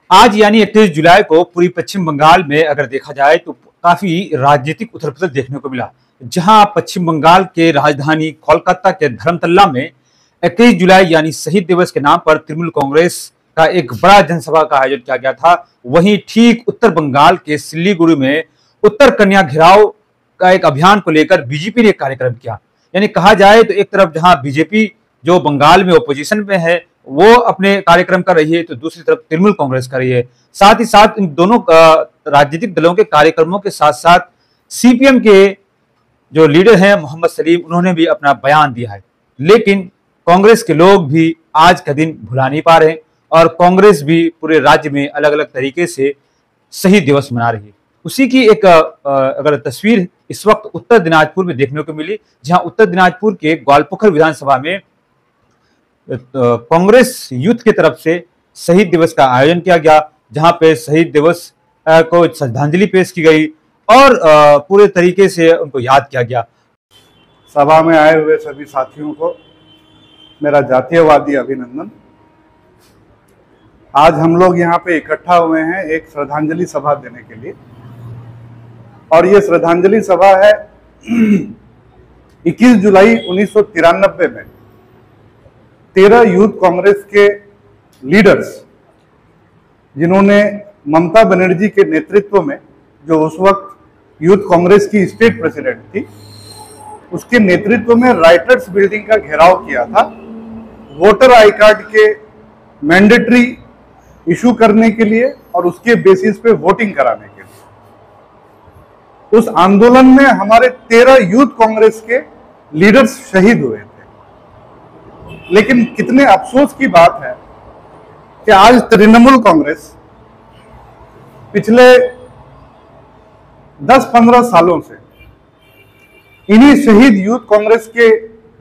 आज यानी 31 जुलाई को पूरी पश्चिम बंगाल में अगर देखा जाए तो काफी राजनीतिक उथल पुथल देखने को मिला, जहां पश्चिम बंगाल के राजधानी कोलकाता के धर्मतल्ला में 31 जुलाई यानी शहीद दिवस के नाम पर तृणमूल कांग्रेस का एक बड़ा जनसभा का आयोजन किया गया था। वहीं ठीक उत्तर बंगाल के सिलीगुड़ी में उत्तर कन्या घेराव का एक अभियान को लेकर बीजेपी ने एक कार्यक्रम किया। यानी कहा जाए तो एक तरफ जहां बीजेपी जो बंगाल में ओपोजिशन में है वो अपने कार्यक्रम कर रही है, तो दूसरी तरफ तृणमूल कांग्रेस कर रही है। साथ ही साथ इन दोनों राजनीतिक दलों के कार्यक्रमों के साथ साथ सीपीएम के जो लीडर हैं मोहम्मद सलीम, उन्होंने भी अपना बयान दिया है। लेकिन कांग्रेस के लोग भी आज का दिन भुला नहीं पा रहे और कांग्रेस भी पूरे राज्य में अलग अलग तरीके से शहीद दिवस मना रही है। उसी की एक अगर तस्वीर इस वक्त उत्तर दिनाजपुर में देखने को मिली, जहां उत्तर दिनाजपुर के ग्वालपोखर विधानसभा में कांग्रेस यूथ की तरफ से शहीद दिवस का आयोजन किया गया, जहां पे शहीद दिवस को श्रद्धांजलि पेश की गई और पूरे तरीके से उनको याद किया गया। सभा में आए हुए सभी साथियों को मेरा जातीयवादी अभिनंदन। आज हम लोग यहाँ पे इकट्ठा हुए हैं एक श्रद्धांजलि सभा देने के लिए, और ये श्रद्धांजलि सभा है 21 जुलाई 1993 में 13 यूथ कांग्रेस के लीडर्स, जिन्होंने ममता बनर्जी के नेतृत्व में, जो उस वक्त यूथ कांग्रेस की स्टेट प्रेसिडेंट थी, उसके नेतृत्व में राइटर्स बिल्डिंग का घेराव किया था वोटर आई कार्ड के मैंडेटरी इशू करने के लिए और उसके बेसिस पे वोटिंग कराने के लिए। उस आंदोलन में हमारे 13 यूथ कांग्रेस के लीडर्स शहीद हुए थे। लेकिन कितने अफसोस की बात है कि आज तृणमूल कांग्रेस पिछले 10-15 सालों से इन्हीं शहीद यूथ कांग्रेस के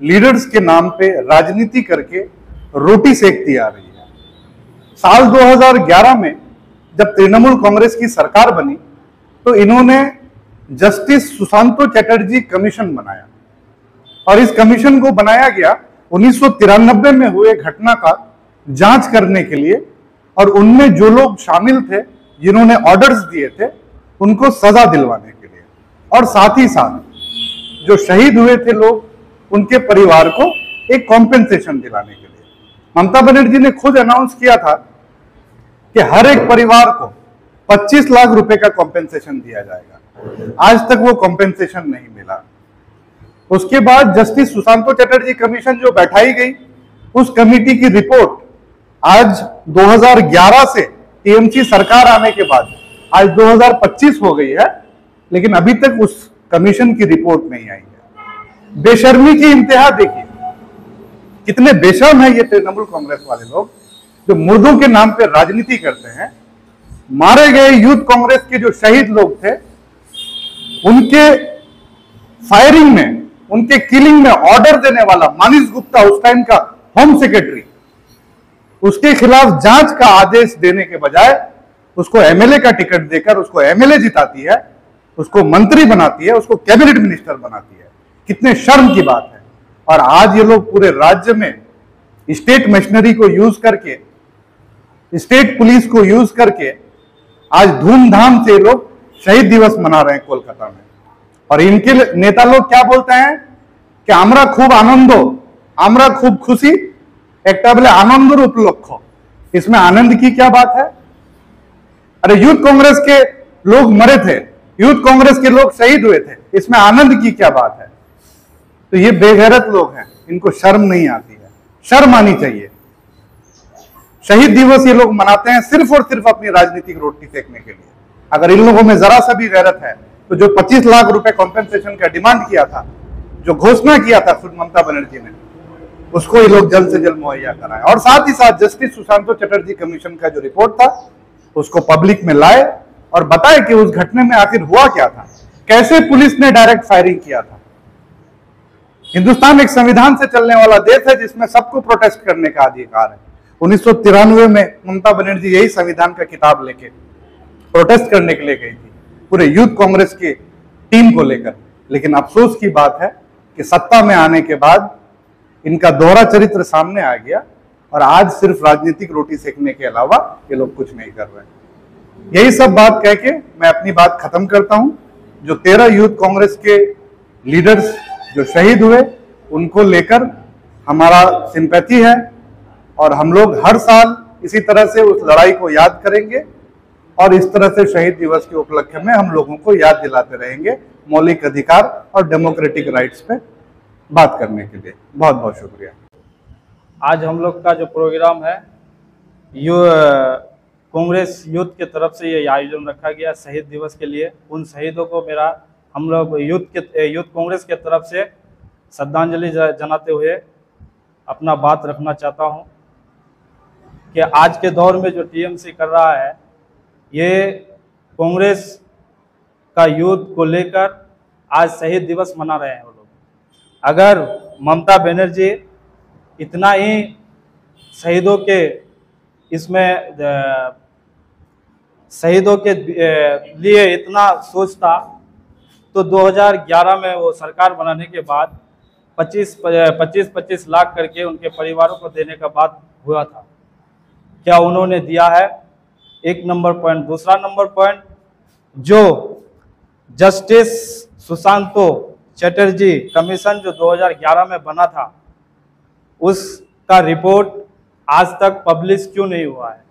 लीडर्स के नाम पे राजनीति करके रोटी सेकती आ रही है। साल 2011 में जब तृणमूल कांग्रेस की सरकार बनी तो इन्होंने जस्टिस सुशांतो चटर्जी कमीशन बनाया, और इस कमीशन को बनाया गया 1993 में हुए घटना का जांच करने के लिए, और उनमें जो लोग शामिल थे जिन्होंने ऑर्डर्स दिए थे उनको सजा दिलवाने के लिए, और साथ ही साथ जो शहीद हुए थे लोग उनके परिवार को एक कॉम्पेंसेशन दिलाने के लिए। ममता बनर्जी ने खुद अनाउंस किया था कि हर एक परिवार को 25 लाख रुपए का कॉम्पेंसेशन दिया जाएगा। आज तक वो कॉम्पेंसेशन नहीं मिला। उसके बाद जस्टिस सुशांतो चटर्जी कमीशन जो बैठाई गई, उस कमेटी की रिपोर्ट आज 2011 से टीएमसी सरकार आने के बाद आज 2025 हो गई है, लेकिन अभी तक उस कमीशन की रिपोर्ट नहीं आई है। बेशर्मी की इंतहा देखिए, कितने बेशर्म है ये तृणमूल कांग्रेस वाले लोग जो मुर्दों के नाम पे राजनीति करते हैं। मारे गए यूथ कांग्रेस के जो शहीद लोग थे, उनके फायरिंग में, उनके किलिंग में ऑर्डर देने वाला मानिश गुप्ता, उस टाइम का होम सेक्रेटरी, उसके खिलाफ जांच का आदेश देने के बजाय उसको एमएलए का टिकट देकर उसको एमएलए जिताती है, उसको मंत्री बनाती है, उसको कैबिनेट मिनिस्टर बनाती है। कितने शर्म की बात है। और आज ये लोग पूरे राज्य में स्टेट मशीनरी को यूज करके, स्टेट पुलिस को यूज करके आज धूमधाम से लोग शहीद दिवस मना रहे हैं कोलकाता में। और इनके नेता लोग क्या बोलते हैं कि আমরা खूब आनंदो, আমরা खूब खुशी, एक बोले आनंदर उपलक्ष्य। इसमें आनंद की क्या बात है? अरे यूथ कांग्रेस के लोग मरे थे, यूथ कांग्रेस के लोग शहीद हुए थे, इसमें आनंद की क्या बात है? तो ये बेगैरत लोग हैं, इनको शर्म नहीं आती है। शर्म आनी चाहिए। शहीद दिवस ये लोग मनाते हैं सिर्फ और सिर्फ अपनी राजनीतिक रोटी सेकने के लिए। अगर इन लोगों में जरा सा भी गैरत है तो जो 25 लाख रुपए कॉम्पेंसेशन का डिमांड किया था, जो घोषणा किया था खुद ममता बनर्जी ने, उसको ये लोग जल्द से जल्द मुहैया कराएं। और साथ ही साथ जस्टिस सुशांतो चटर्जी कमीशन का जो रिपोर्ट था उसको पब्लिक में लाए और बताए कि उस घटने में आखिर हुआ क्या था, कैसे पुलिस ने डायरेक्ट फायरिंग किया था। हिंदुस्तान एक संविधान से चलने वाला देश है जिसमें सबको प्रोटेस्ट करने का अधिकार है। 1993 में ममता बनर्जी यही संविधान का किताब लेके प्रोटेस्ट करने के लिए गई थी पूरे यूथ कांग्रेस की टीम को लेकर। लेकिन अफसोस की बात है कि सत्ता में आने के बाद इनका दोहरा चरित्र सामने आ गया और आज सिर्फ राजनीतिक रोटी सेकने के अलावा ये लोग कुछ नहीं कर रहे हैं। यही सब बात कह के मैं अपनी बात खत्म करता हूं। जो 13 यूथ कांग्रेस के लीडर्स जो शहीद हुए उनको लेकर हमारा सिंपैथी है और हम लोग हर साल इसी तरह से उस लड़ाई को याद करेंगे और इस तरह से शहीद दिवस के उपलक्ष्य में हम लोगों को याद दिलाते रहेंगे मौलिक अधिकार और डेमोक्रेटिक राइट्स पे बात करने के लिए। बहुत बहुत शुक्रिया। आज हम लोग का जो प्रोग्राम है कांग्रेस यूथ की तरफ से ये आयोजन रखा गया शहीद दिवस के लिए। उन शहीदों को हम लोग यूथ कांग्रेस के तरफ से श्रद्धांजलि जनाते हुए अपना बात रखना चाहता हूं कि आज के दौर में जो टीएमसी कर रहा है ये कांग्रेस का यूथ को लेकर आज शहीद दिवस मना रहे हैं वो लोग। अगर ममता बनर्जी इतना ही शहीदों के लिए इतना सोचता तो 2011 में वो सरकार बनाने के बाद 25 लाख करके उनके परिवारों को देने का बात हुआ था। क्या उन्होंने दिया है? एक नंबर पॉइंट। दूसरा नंबर पॉइंट, जो जस्टिस सुशांतो चटर्जी कमीशन जो 2011 में बना था उसका रिपोर्ट आज तक पब्लिश क्यों नहीं हुआ है?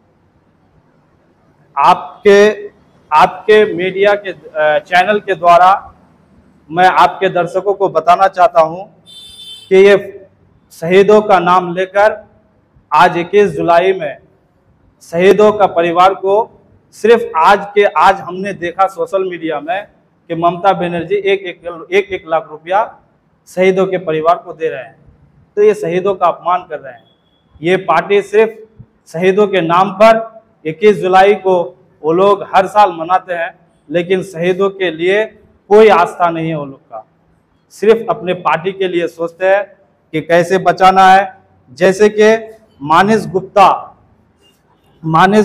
आपके मीडिया के चैनल के द्वारा मैं आपके दर्शकों को बताना चाहता हूं कि ये शहीदों का नाम लेकर आज 21 जुलाई में शहीदों का परिवार को सिर्फ आज हमने देखा सोशल मीडिया में कि ममता बनर्जी एक लाख रुपया शहीदों के परिवार को दे रहे हैं। तो ये शहीदों का अपमान कर रहे हैं। ये पार्टी सिर्फ शहीदों के नाम पर 21 जुलाई को वो लोग हर साल मनाते हैं, लेकिन शहीदों के लिए कोई आस्था नहीं है वो लोग का। सिर्फ अपने पार्टी के लिए सोचते हैं कि कैसे बचाना है। जैसे कि मानिश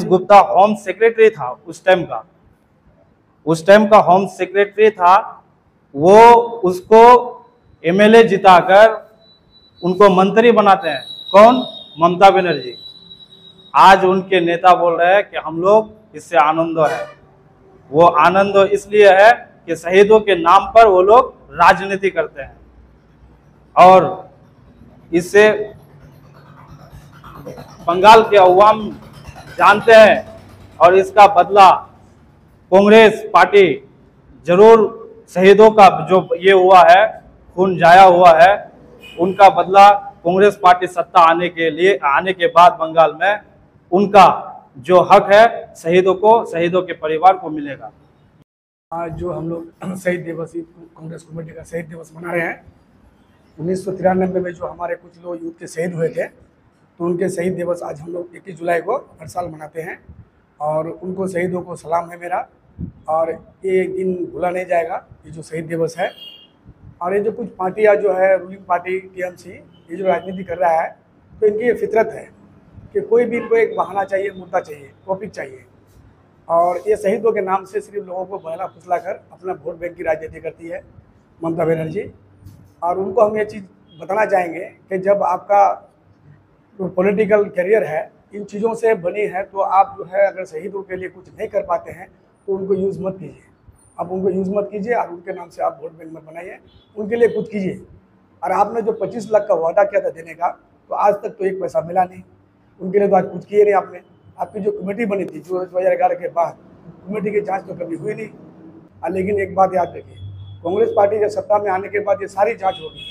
गुप्ता होम सेक्रेटरी था उस टाइम का होम सेक्रेटरी था, वो उसको एमएलए जिताकर उनको मंत्री बनाते हैं। कौन? ममता बनर्जी। आज उनके नेता बोल रहे हैं कि हम लोग इससे आनंद है। वो आनंद इसलिए है कि शहीदों के नाम पर वो लोग राजनीति करते हैं और इससे बंगाल के अवाम जानते हैं और इसका बदला कांग्रेस पार्टी जरूर शहीदों का जो ये हुआ है, खून जाया हुआ है, उनका बदला कांग्रेस पार्टी सत्ता आने के बाद बंगाल में उनका जो हक है शहीदों के परिवार को मिलेगा। आज जो हम लोग शहीद दिवस कांग्रेस कमेटी का शहीद दिवस मना रहे हैं, 1993 में जो हमारे कुछ लोग यूथ के शहीद हुए थे तो उनके शहीद दिवस आज हम लोग 21 जुलाई को हर साल मनाते हैं और उनको शहीदों को सलाम है मेरा। और ये एक दिन भूला नहीं जाएगा ये जो शहीद दिवस है। और ये जो कुछ पार्टियाँ जो है रूलिंग पार्टी टीएमसी ये जो राजनीति कर रहा है तो इनकी ये फितरत है कि कोई भी इनको एक बहाना चाहिए, मुद्दा चाहिए, टॉपिक चाहिए। और ये शहीदों के नाम से सिर्फ लोगों को बहला फुसला कर अपना वोट बैंक की राजनीति करती है ममता बनर्जी। और उनको हम ये चीज़ बताना चाहेंगे कि जब आपका पॉलिटिकल करियर है इन चीज़ों से बनी है तो आप जो है अगर शहीदों के लिए कुछ नहीं कर पाते हैं तो उनको यूज़ मत कीजिए। आप उनको यूज़ मत कीजिए और उनके नाम से आप वोट बैंक मत बनाइए, उनके लिए कुछ कीजिए। और आपने जो 25 लाख का वादा किया था देने का तो आज तक तो एक पैसा मिला नहीं, उनके लिए तो आज कुछ किए नहीं आपने। आपकी जो कमेटी बनी थी जो 2011 के बाद कमेटी की जांच तो कभी हुई नहीं। लेकिन एक बात याद रखिए, कांग्रेस पार्टी जब सत्ता में आने के बाद ये सारी जांच होगी